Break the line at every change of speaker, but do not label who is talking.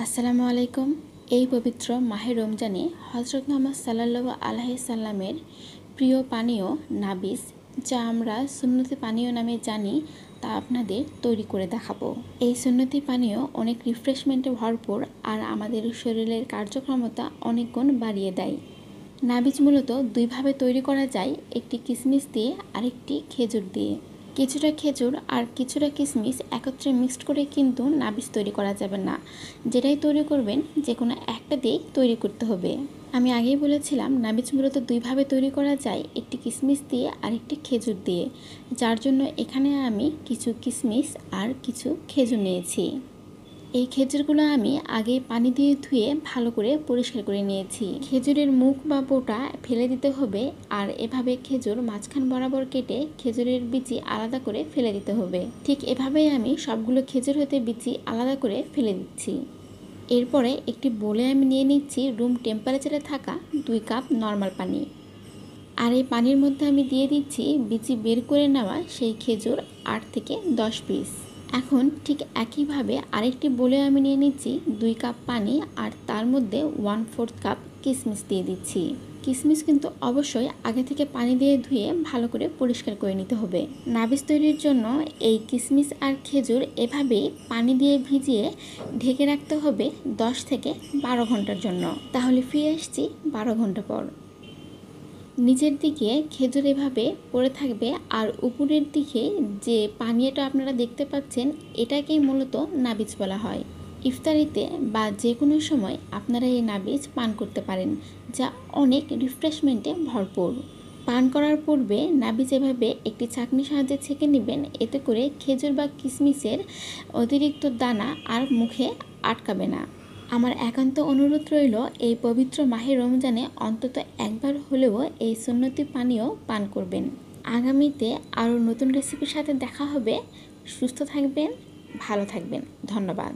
আসসালামু আলাইকুম। এই পবিত্র মাহে রমজানে হযরত মুহাম্মদ সাল্লাল্লাহু আলাইহি সাল্লামের প্রিয় পানীয় নাবিজ, যা আমরা সুন্নতি পানীয় নামে জানি, তা আপনাদের তৈরি করে দেখাবো। এই সুন্নতি পানীয় অনেক রিফ্রেশমেন্টে ভরপুর আর আমাদের শরীরের কার্যক্ষমতা অনেক গুণ বাড়িয়ে দেয়। নাবিজ মূলত দুইভাবে তৈরি করা যায়, একটি কিশমিশ দিয়ে আরেকটি খেজুর দিয়ে। কিছুটা খেজুর আর কিছুটা কিশমিশ একত্রে মিক্সড করে কিন্তু নাবিজ তৈরি করা যাবে না। যেটাই তৈরি করবেন যে কোনো একটা দিয়েই তৈরি করতে হবে। আমি আগেই বলেছিলাম নাবিজ মূলত দুইভাবে তৈরি করা যায়, একটি কিশমিশ দিয়ে আর একটি খেজুর দিয়ে, যার জন্য এখানে আমি কিছু কিশমিশ আর কিছু খেজুর নিয়েছি। এই খেজুরগুলো আমি আগে পানি দিয়ে ধুয়ে ভালো করে পরিষ্কার করে নিয়েছি। খেজুরের মুখ বা বোটা ফেলে দিতে হবে, আর এভাবে খেজুর মাঝখান বরাবর কেটে খেজুরের বিচি আলাদা করে ফেলে দিতে হবে। ঠিক এভাবেই আমি সবগুলো খেজুর হতে বিচি আলাদা করে ফেলে দিচ্ছি। এরপরে একটি বোলে আমি নিয়ে নিচ্ছি রুম টেম্পারেচারে থাকা 2 কাপ নর্মাল পানি, আর এই পানির মধ্যে আমি দিয়ে দিচ্ছি বিচি বের করে নেওয়া সেই খেজুর 8 থেকে 10 পিস। এখন ঠিক একইভাবে আরেকটি বোলে আমি নিয়ে নিচ্ছি 2 কাপ পানি, আর তার মধ্যে 1/4 কাপ কিশমিশ দিয়ে দিচ্ছি। কিশমিশ কিন্তু অবশ্যই আগে থেকে পানি দিয়ে ধুয়ে ভালো করে পরিষ্কার করে নিতে হবে। নাবিজ তৈরির জন্য এই কিশমিশ আর খেজুর এভাবেই পানি দিয়ে ভিজিয়ে ঢেকে রাখতে হবে 10 থেকে 12 ঘন্টার জন্য। তাহলে ফিরে আসছি 12 ঘন্টা পর। নিচের দিকে খেজুর এভাবে পড়ে থাকবে, আর উপরের দিকে যে পানীয়টা আপনারা দেখতে পাচ্ছেন, এটাকেই মূলত নাবিজ বলা হয়। ইফতারিতে বা যে কোনো সময় আপনারা এই নাবিজ পান করতে পারেন, যা অনেক রিফ্রেশমেন্টে ভরপুর। পান করার পূর্বে নাবিজ এভাবে একটি ছাঁকনির সাহায্যে ছেঁকে নেবেন, এতে করে খেজুর বা কিশমিশের অতিরিক্ত দানা আর মুখে আটকাবে না। আমার একান্ত অনুরোধ রইল, এই পবিত্র মাহে রমজানে অন্তত একবার হলেও এই সুন্নতি পানীয় পান করবেন। আগামীতে আরও নতুন রেসিপির সাথে দেখা হবে। সুস্থ থাকবেন, ভালো থাকবেন। ধন্যবাদ।